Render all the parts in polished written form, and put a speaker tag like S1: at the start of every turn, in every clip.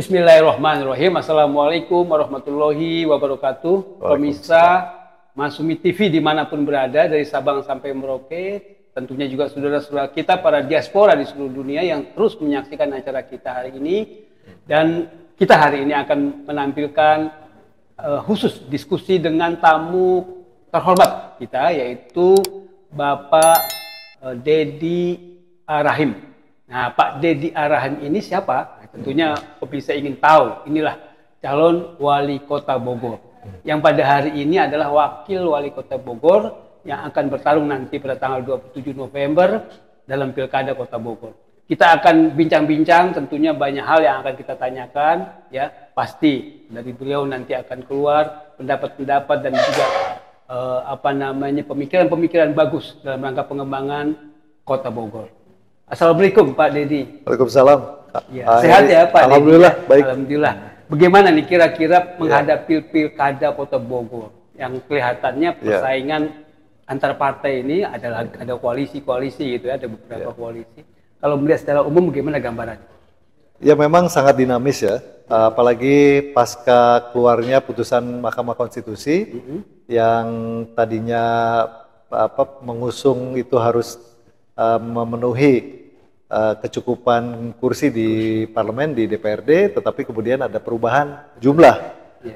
S1: Bismillahirrahmanirrahim. Assalamualaikum warahmatullahi wabarakatuh. Pemirsa Masumi TV dimanapun berada, dari Sabang sampai Merauke, tentunya juga saudara-saudara kita para diaspora di seluruh dunia yang terus menyaksikan acara kita hari ini. Dan kita hari ini akan menampilkan khusus diskusi dengan tamu terhormat kita, yaitu Bapak Deddy Arahim. Nah, Pak Deddy Arahim ini siapa? Tentunya pemirsa ingin tahu. Inilah calon wali kota Bogor, yang pada hari ini adalah wakil wali kota Bogor yang akan bertarung nanti pada tanggal 27 November dalam Pilkada Kota Bogor. Kita akan bincang-bincang, tentunya banyak hal yang akan kita tanyakan, ya. Pasti dari beliau nanti akan keluar pendapat-pendapat dan juga pemikiran-pemikiran bagus dalam rangka pengembangan Kota Bogor. Assalamualaikum Pak Deddy.
S2: Waalaikumsalam.
S1: Ya, sehat ya Pak?
S2: Alhamdulillah,
S1: Deddy,
S2: baik.
S1: Alhamdulillah. Bagaimana nih kira-kira menghadapi Pilkada Kota Bogor yang kelihatannya persaingan antar partai ini ada koalisi-koalisi gitu ya, ada beberapa koalisi. Kalau melihat secara umum bagaimana gambarannya?
S2: Ya memang sangat dinamis ya, apalagi pasca keluarnya putusan Mahkamah Konstitusi yang tadinya mengusung itu harus memenuhi kecukupan kursi di parlemen, di DPRD, tetapi kemudian ada perubahan jumlah.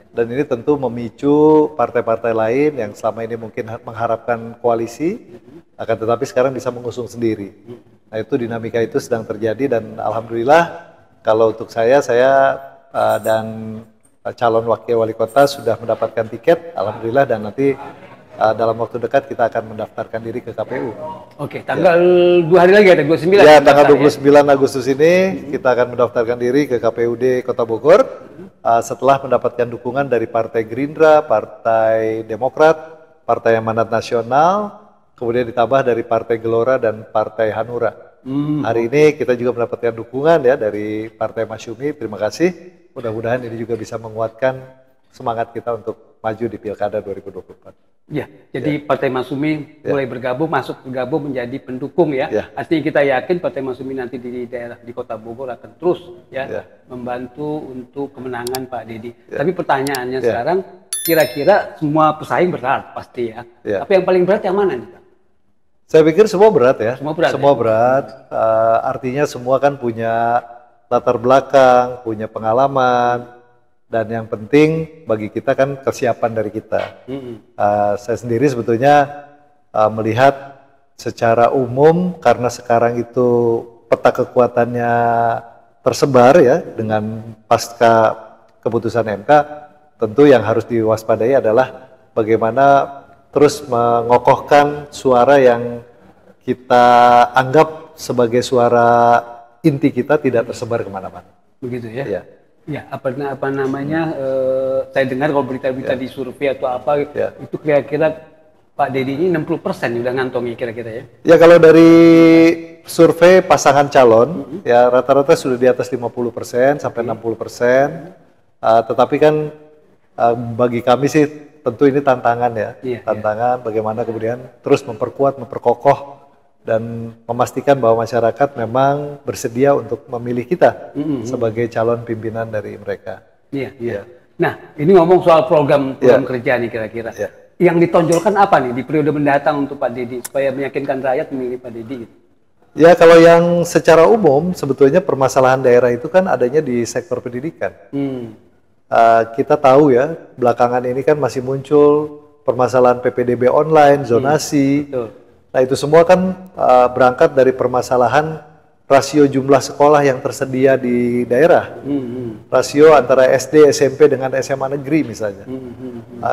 S2: Dan ini tentu memicu partai-partai lain yang selama ini mungkin mengharapkan koalisi, akan tetapi sekarang bisa mengusung sendiri. Nah itu dinamika itu sedang terjadi, dan alhamdulillah kalau untuk saya dan calon wakil wali kota sudah mendapatkan tiket, alhamdulillah, dan nanti dalam waktu dekat kita akan mendaftarkan diri ke KPU.
S1: Oke, tanggal 2 hari lagi ada 29.
S2: Ya, tanggal 29 Agustus ini kita akan mendaftarkan diri ke KPUD Kota Bogor setelah mendapatkan dukungan dari Partai Gerindra, Partai Demokrat, Partai Amanat Nasional, kemudian ditambah dari Partai Gelora dan Partai Hanura. Hari ini kita juga mendapatkan dukungan ya dari Partai Masyumi. Terima kasih. Mudah-mudahan ini juga bisa menguatkan semangat kita untuk maju di Pilkada 2024.
S1: Ya, jadi Partai Masyumi mulai masuk bergabung menjadi pendukung ya. Artinya kita yakin Partai Masyumi nanti di daerah di Kota Bogor akan terus membantu untuk kemenangan Pak Deddy. Tapi pertanyaannya sekarang, kira-kira semua pesaing berat pasti ya. Tapi yang paling berat yang mana nih Pak?
S2: Saya pikir semua berat ya.
S1: Semua
S2: berat. Artinya semua kan punya latar belakang, punya pengalaman. Dan yang penting bagi kita kan kesiapan dari kita. Saya sendiri sebetulnya melihat secara umum, karena sekarang itu peta kekuatannya tersebar ya dengan pasca keputusan MK, tentu yang harus diwaspadai adalah bagaimana terus mengokohkan suara yang kita anggap sebagai suara inti kita tidak tersebar kemana-mana.
S1: Begitu ya? Ya, apa namanya, saya dengar kalau berita-berita di survei atau apa, itu kira-kira Pak Deddy ini 60% udah ngantongi kira-kira ya? Ya,
S2: kalau dari survei pasangan calon, ya rata-rata sudah di atas 50% sampai 60%. Tetapi kan bagi kami sih tentu ini tantangan ya, tantangan bagaimana kemudian terus memperkuat, memperkokoh, dan memastikan bahwa masyarakat memang bersedia untuk memilih kita sebagai calon pimpinan dari mereka.
S1: Nah, ini ngomong soal program kerja nih kira-kira. Yang ditonjolkan apa nih di periode mendatang untuk Pak Deddy supaya meyakinkan rakyat memilih Pak Deddy?
S2: Ya, kalau yang secara umum sebetulnya permasalahan daerah itu kan adanya di sektor pendidikan. Kita tahu ya, belakangan ini kan masih muncul permasalahan PPDB online, zonasi. Nah itu semua kan berangkat dari permasalahan rasio jumlah sekolah yang tersedia di daerah. Rasio antara SD, SMP dengan SMA negeri misalnya.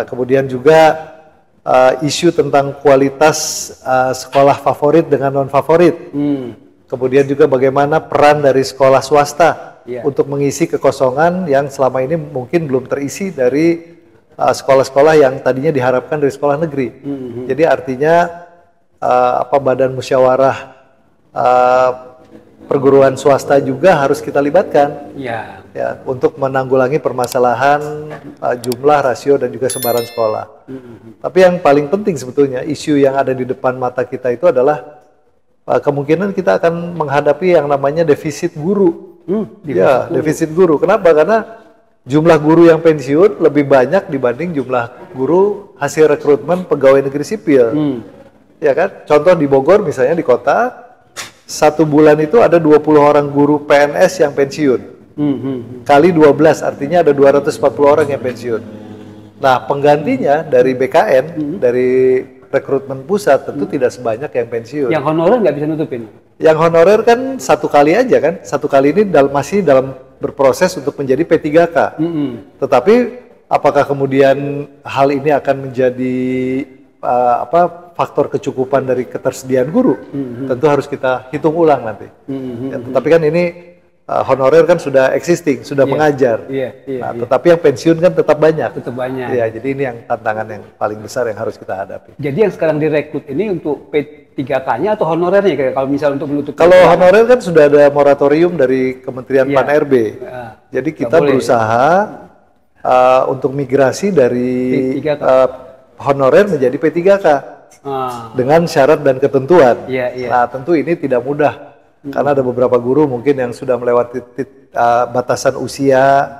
S2: Kemudian juga isu tentang kualitas sekolah favorit dengan non-favorit. Kemudian juga bagaimana peran dari sekolah swasta untuk mengisi kekosongan yang selama ini mungkin belum terisi dari sekolah-sekolah yang tadinya diharapkan dari sekolah negeri. Jadi artinya badan musyawarah perguruan swasta juga harus kita libatkan untuk menanggulangi permasalahan jumlah, rasio, dan juga sebaran sekolah. Tapi yang paling penting sebetulnya isu yang ada di depan mata kita itu adalah kemungkinan kita akan menghadapi yang namanya defisit guru. Ya, defisit guru. Kenapa? Karena jumlah guru yang pensiun lebih banyak dibanding jumlah guru hasil rekrutmen pegawai negeri sipil. Ya kan? Contoh di Bogor misalnya di kota, 1 bulan itu ada 20 orang guru PNS yang pensiun. Kali 12 artinya ada 240 orang yang pensiun. Nah, penggantinya dari BKN, dari rekrutmen pusat tentu tidak sebanyak yang pensiun.
S1: Yang honorer nggak bisa nutupin?
S2: Yang honorer kan 1 kali aja kan, 1 kali ini masih dalam berproses untuk menjadi P3K. Tetapi apakah kemudian hal ini akan menjadi faktor kecukupan dari ketersediaan guru? Tentu harus kita hitung ulang nanti. Ya, tetapi kan ini honorer kan sudah existing, sudah mengajar. Nah, tetapi yang pensiun kan tetap banyak. Ya, jadi ini yang tantangan yang paling besar yang harus kita hadapi.
S1: Jadi yang sekarang direkrut ini untuk P3K-nya atau honorernya kalau misalnya untuk menutup?
S2: Kalau honorer kan sudah ada moratorium dari Kementerian Pan-RB. Jadi kita berusaha untuk migrasi dari honorer menjadi P3K dengan syarat dan ketentuan. Nah, tentu ini tidak mudah. Karena ada beberapa guru mungkin yang sudah melewati batasan usia,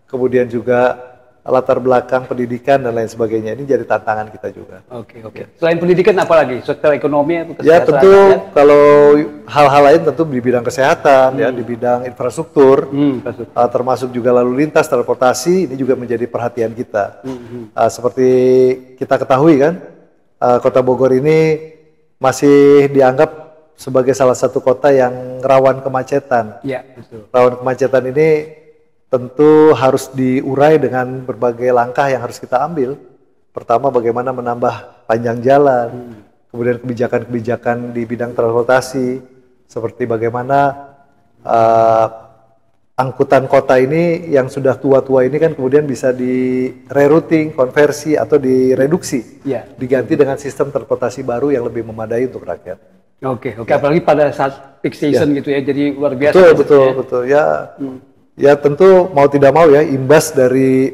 S2: kemudian juga latar belakang pendidikan dan lain sebagainya. Ini jadi tantangan kita juga.
S1: Oke. Selain pendidikan apa lagi? Sosial ekonomi atau kesehatan?
S2: Ya tentu kalau hal-hal lain tentu di bidang kesehatan, ya di bidang infrastruktur, termasuk juga lalu lintas, transportasi, ini juga menjadi perhatian kita. Seperti kita ketahui kan, Kota Bogor ini masih dianggap sebagai salah satu kota yang rawan kemacetan.
S1: Ya, betul.
S2: Rawan kemacetan ini tentu harus diurai dengan berbagai langkah yang harus kita ambil. Pertama, bagaimana menambah panjang jalan, kemudian kebijakan-kebijakan di bidang transportasi, seperti bagaimana angkutan kota ini yang sudah tua-tua ini kan kemudian bisa di rerouting, konversi atau direduksi, diganti dengan sistem transportasi baru yang lebih memadai untuk rakyat.
S1: Oke. Apalagi pada saat peak season gitu ya, jadi luar biasa.
S2: Betul. Ya tentu mau tidak mau ya imbas dari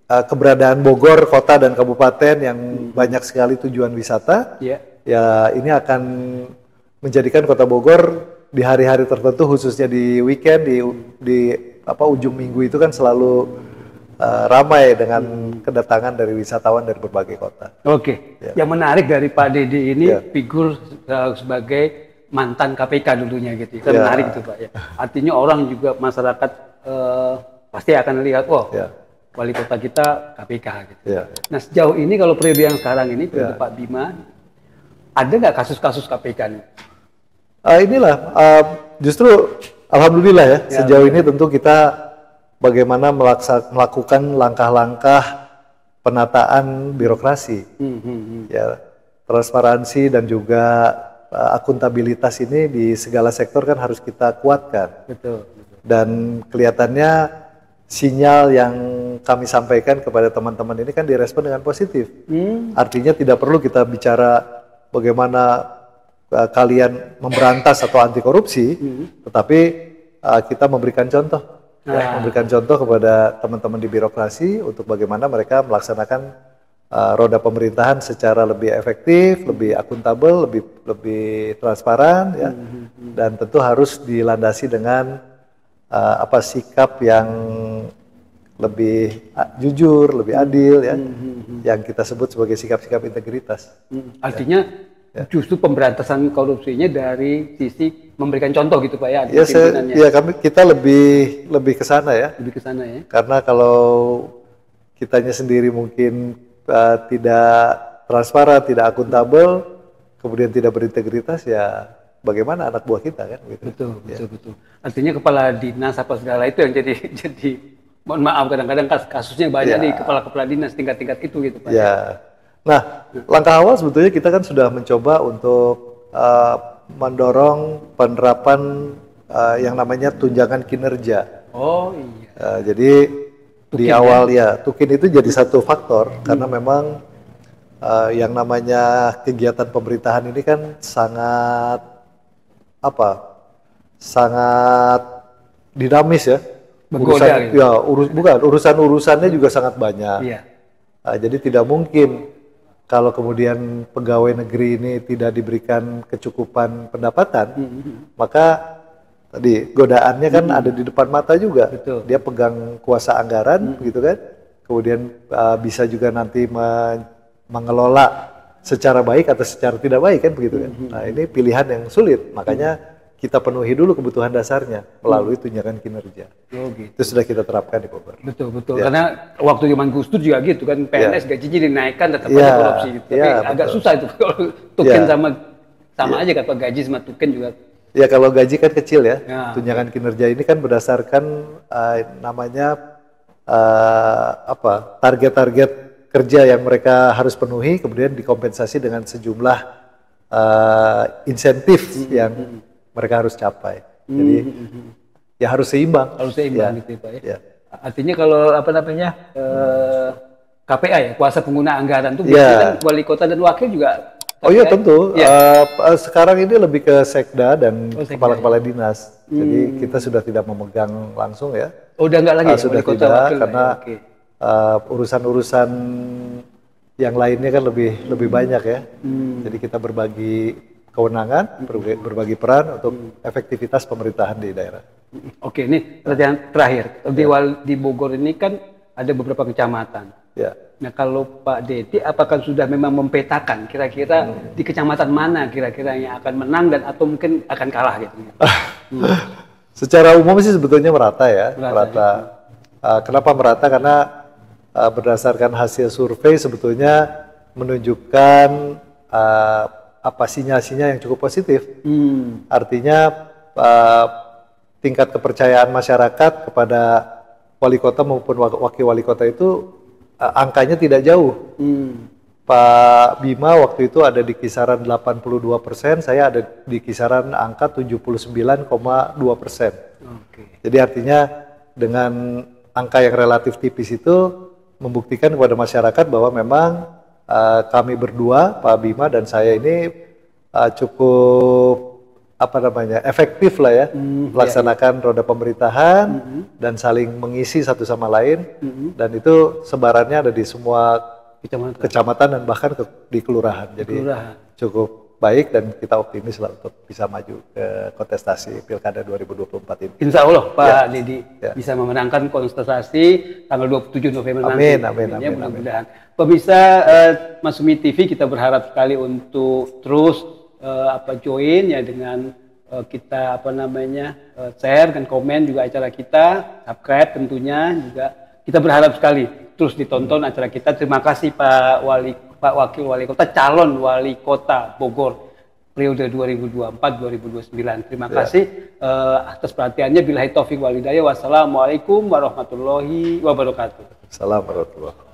S2: keberadaan Bogor kota dan kabupaten yang banyak sekali tujuan wisata. Ya ini akan menjadikan Kota Bogor di hari-hari tertentu, khususnya di weekend, di ujung minggu itu kan selalu ramai dengan kedatangan dari wisatawan dari berbagai kota.
S1: Yang menarik dari Pak Dede ini figur sebagai mantan KPK dulunya gitu. Itu menarik itu Pak ya. Artinya orang juga masyarakat pasti akan lihat, wali kota kita KPK gitu. Nah sejauh ini kalau periode yang sekarang ini, periode Pak Bima, ada nggak kasus-kasus KPK nih?
S2: Justru alhamdulillah ya, sejauh ini tentu kita bagaimana melakukan langkah-langkah penataan birokrasi, ya transparansi dan juga akuntabilitas ini di segala sektor kan harus kita kuatkan.
S1: Betul.
S2: Dan kelihatannya sinyal yang kami sampaikan kepada teman-teman ini kan direspon dengan positif. Artinya tidak perlu kita bicara bagaimana kalian memberantas atau anti korupsi, tetapi kita memberikan contoh. Memberikan contoh kepada teman-teman di birokrasi untuk bagaimana mereka melaksanakan roda pemerintahan secara lebih efektif, lebih akuntabel, lebih transparan, ya. Dan tentu harus dilandasi dengan sikap yang lebih jujur, lebih adil, ya, yang kita sebut sebagai sikap-sikap integritas.
S1: Artinya justru pemberantasan korupsinya dari sisi memberikan contoh gitu Pak ya?
S2: Kita lebih ke sana ya.
S1: Lebih ke sana ya.
S2: Karena kalau kitanya sendiri mungkin tidak transparan, tidak akuntabel, kemudian tidak berintegritas, ya bagaimana anak buah kita kan? Gitu.
S1: Betul. Artinya kepala dinas apa segala itu yang jadi mohon maaf kadang-kadang kasusnya banyak di kepala dinas tingkat-tingkat itu gitu Pak.
S2: Nah, langkah awal sebetulnya kita kan sudah mencoba untuk mendorong penerapan yang namanya tunjangan kinerja. Jadi di awal tukin itu jadi satu faktor karena memang yang namanya kegiatan pemerintahan ini kan sangat dinamis ya. Urusan-urusannya juga sangat banyak. Jadi tidak mungkin kalau kemudian pegawai negeri ini tidak diberikan kecukupan pendapatan, maka tadi godaannya kan ada di depan mata juga.
S1: Betul.
S2: Dia pegang kuasa anggaran, gitu kan. Kemudian bisa juga nanti mengelola secara baik atau secara tidak baik kan begitu kan. Nah ini pilihan yang sulit, makanya kita penuhi dulu kebutuhan dasarnya melalui tunjangan kinerja.
S1: Oh, gitu.
S2: Itu sudah kita terapkan di Bogor.
S1: Betul. Karena waktu zaman Gus Dur juga gitu kan, PNS gajinya dinaikkan tetap aja korupsi gitu. Tapi agak susah itu kalau tuken sama aja kan, gaji sama tuken juga.
S2: Ya kalau gaji kan kecil ya. Tunjangan kinerja ini kan berdasarkan namanya target-target kerja yang mereka harus penuhi, kemudian dikompensasi dengan sejumlah insentif yang mereka harus capai. Jadi ya harus seimbang.
S1: Harus seimbang gitu Pak ya. Artinya kalau KPA ya, kuasa pengguna anggaran itu kan wali kota dan wakil juga.
S2: Oh iya tentu. Sekarang ini lebih ke sekda dan kepala-kepala dinas. Jadi kita sudah tidak memegang langsung ya.
S1: Oh udah nggak lagi
S2: sudah
S1: wali kota
S2: tidak,
S1: wakil
S2: karena urusan-urusan yang lainnya kan lebih banyak ya. Jadi kita berbagi kewenangan, berbagi peran untuk efektivitas pemerintahan di daerah.
S1: Oke, ini pertanyaan terakhir. Di Bogor ini kan ada beberapa kecamatan.
S2: Ya.
S1: Nah, kalau Pak Dedi, apakah sudah memang mempetakan kira-kira di kecamatan mana kira-kira yang akan menang dan atau mungkin akan kalah gitu?
S2: Secara umum sih sebetulnya merata ya. Merata. Kenapa merata? Karena berdasarkan hasil survei sebetulnya menunjukkan sinyal-sinyal yang cukup positif. Artinya tingkat kepercayaan masyarakat kepada wali kota maupun wakil wali kota itu angkanya tidak jauh. Pak Bima waktu itu ada di kisaran 82%, saya ada di kisaran angka 79,2%. Jadi artinya dengan angka yang relatif tipis itu membuktikan kepada masyarakat bahwa memang kami berdua, Pak Bima dan saya ini cukup efektif lah ya, melaksanakan roda pemerintahan dan saling mengisi satu sama lain, dan itu sebarannya ada di semua kecamatan dan bahkan di kelurahan. Jadi cukup baik dan kita optimis lah untuk bisa maju ke kontestasi Pilkada 2024 ini.
S1: Insya Allah Pak Dedi bisa memenangkan kontestasi tanggal 27 November nanti.
S2: Amin.
S1: Mudah-mudahan. Pemirsa Masumi TV, kita berharap sekali untuk terus join ya dengan kita share dan komen juga acara kita, subscribe tentunya juga. Kita berharap sekali terus ditonton acara kita. Terima kasih Pak Wakil Wali Kota, calon Wali Kota Bogor periode 2024-2029. Terima kasih atas perhatiannya. Billahi taufiq wal hidayah. Wassalamualaikum warahmatullahi wabarakatuh.
S2: Assalamualaikum warahmatullahi wabarakatuh.